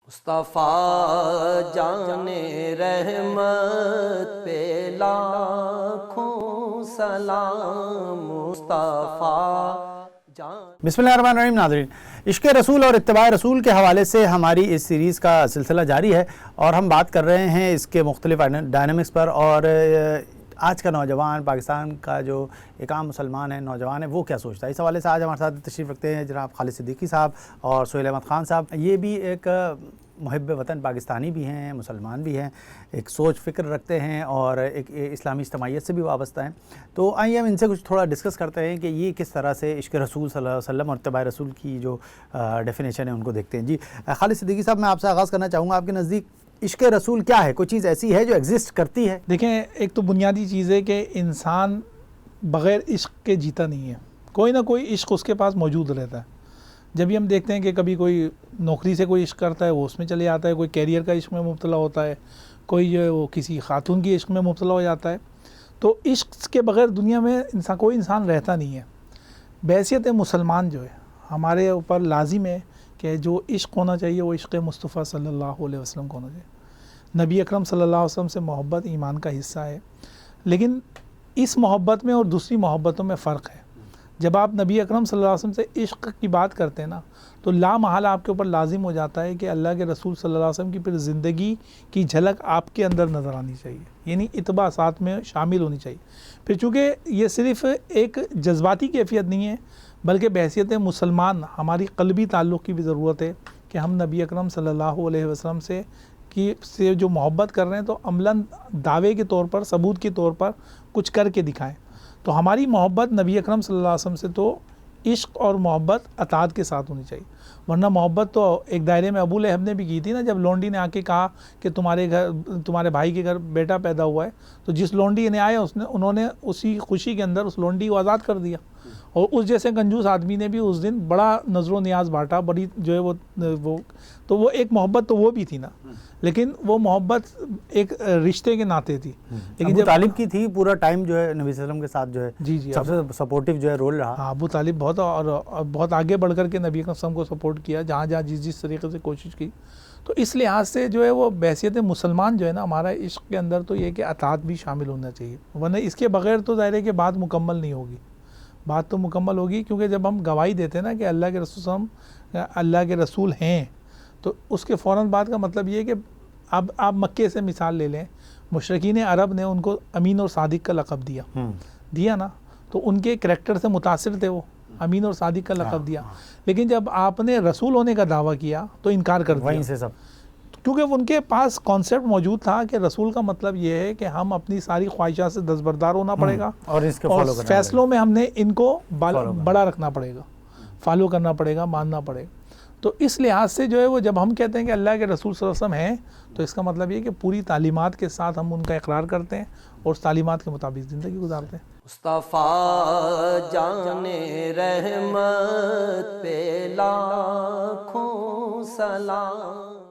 مصطفیٰ جان رحمت پہ لاکھوں سلام مصطفیٰ جان۔ بسم اللہ الرحمن الرحیم۔ ناظرین، عشق رسول اور اتباع رسول کے حوالے سے ہماری اس سیریز کا سلسلہ جاری ہے اور ہم بات کر رہے ہیں اس کے مختلف ڈائنامکس پر، اور آج کا نوجوان، پاکستان کا جو ایک عام مسلمان ہے، نوجوان ہے، وہ کیا سوچتا ہے، اس حوالے سے آج ہمارے ساتھ تشریف رکھتے ہیں جناب خالد صدیقی صاحب اور سہیل احمد خان صاحب۔ یہ بھی ایک محب وطن پاکستانی بھی ہیں، مسلمان بھی ہیں، ایک سوچ فکر رکھتے ہیں اور ایک اسلامی اجتماعیت سے بھی وابستہ ہیں۔ تو آئیے ہم ان سے کچھ تھوڑا ڈسکس کرتے ہیں کہ یہ کس طرح سے عشق رسول صلی اللہ علیہ وسلم اور اتباع رسول کی جو ڈیفینیشن ہے ان کو دیکھتے ہیں۔ جی خالد صدیقی صاحب، میں آپ سے آغاز کرنا چاہوں گا، آپ کے نزدیک عشق رسول کیا ہے؟ کوئی چیز ایسی ہے جو ایگزسٹ کرتی ہے؟ دیکھیں، ایک تو بنیادی چیز ہے کہ انسان بغیر عشق کے جیتا نہیں ہے، کوئی نہ کوئی عشق اس کے پاس موجود رہتا ہے۔ جب بھی ہم دیکھتے ہیں کہ کبھی کوئی نوکری سے کوئی عشق کرتا ہے، وہ اس میں چلے جاتا ہے، کوئی کیریئر کا عشق میں مبتلا ہوتا ہے، کوئی جو ہے وہ کسی خاتون کی عشق میں مبتلا ہو جاتا ہے۔ تو عشق کے بغیر دنیا میں کوئی انسان رہتا نہیں ہے۔ بحیثیت مسلمان جو ہے ہمارے اوپر لازم ہے کہ جو عشق ہونا چاہیے وہ عشق مصطفیٰ صلی اللہ علیہ وسلم کو ہونا چاہیے۔ نبی اکرم صلی اللہ علیہ وسلم سے محبت ایمان کا حصہ ہے، لیکن اس محبت میں اور دوسری محبتوں میں فرق ہے۔ جب آپ نبی اکرم صلی اللہ علیہ وسلم سے عشق کی بات کرتے ہیں نا، تو لا محالہ آپ کے اوپر لازم ہو جاتا ہے کہ اللہ کے رسول صلی اللہ علیہ وسلم کی پھر زندگی کی جھلک آپ کے اندر نظر آنی چاہیے، یعنی اتباع ساتھ میں شامل ہونی چاہیے۔ پھر چونکہ یہ صرف ایک جذباتی کیفیت نہیں ہے، بلکہ بحیثیت مسلمان ہماری قلبی تعلق کی بھی ضرورت ہے کہ ہم نبی اکرم صلی اللہ علیہ وسلم سے جو محبت کر رہے ہیں تو عملاً دعوے کے طور پر، ثبوت کے طور پر کچھ کر کے دکھائیں۔ تو ہماری محبت نبی اکرم صلی اللہ علیہ وسلم سے تو عشق اور محبت اطاعت کے ساتھ ہونی چاہیے، ورنہ محبت تو ایک دائرے میں ابو لہب نے بھی کی تھی نا، جب لونڈی نے آ کے کہا کہ تمہارے بھائی کے گھر بیٹا پیدا ہوا ہے، تو جس لونڈی نے آیا انہوں نے اسی خوشی کے اندر اس لونڈی کو آزاد کر دیا، اور اس جیسے کنجوس آدمی نے بھی اس دن بڑا نظر و نیاز بانٹا، بڑی جو ہے وہ تو وہ ایک محبت تو وہ بھی تھی نا، لیکن وہ محبت ایک رشتے کے ناطے تھی۔ لیکن ابو طالب کی تھی، پورا ٹائم جو ہے نبی صلی اللہ علیہ وسلم کے ساتھ جو ہے جی سب سے سپورٹیو جو ہے رول رہا۔ ہاں، ابو طالب بہت آگے بڑھ کر کے نبی اکرم صلی اللہ علیہ وسلم کو سپورٹ کیا، جہاں جس طریقے سے کوشش کی۔ تو اس لحاظ سے جو ہے وہ بحیثیت مسلمان جو ہے نا، ہمارا عشق کے اندر تو یہ کہ اطاعت بھی شامل ہونا چاہیے، ورنہ اس کے بغیر تو ظاہر ہے کہ بات مکمل نہیں ہوگی۔ بات تو مکمل ہوگی کیونکہ جب ہم گواہی دیتے ہیں نا کہ اللہ کے رسول اللہ کے رسول ہیں، تو اس کے فوراً بعد کا مطلب یہ ہے کہ اب آپ مکے سے مثال لے لیں، مشرکین عرب نے ان کو امین اور صادق کا لقب دیا نا، تو ان کے کریکٹر سے متاثر تھے، وہ امین اور صادق کا لقب دیا، لیکن جب آپ نے رسول ہونے کا دعویٰ کیا تو انکار کر دیا، وہیں سے سب، کیونکہ ان کے پاس کانسیپٹ موجود تھا کہ رسول کا مطلب یہ ہے کہ ہم اپنی ساری خواہشات سے دستبردار ہونا پڑے گا، اور اس کے اور فیصلوں میں ہم نے ان کو بڑا رکھنا پڑے گا، فالو کرنا پڑے گا، ماننا پڑے گا۔ تو اس لحاظ سے جو ہے وہ جب ہم کہتے ہیں کہ اللہ کے رسول صلی اللہ علیہ وسلم ہیں، تو اس کا مطلب یہ کہ پوری تعلیمات کے ساتھ ہم ان کا اقرار کرتے ہیں اور اس تعلیمات کے مطابق زندگی گزارتے ہیں۔ مصطفیٰ جان رحمت پہ لاکھوں سلام۔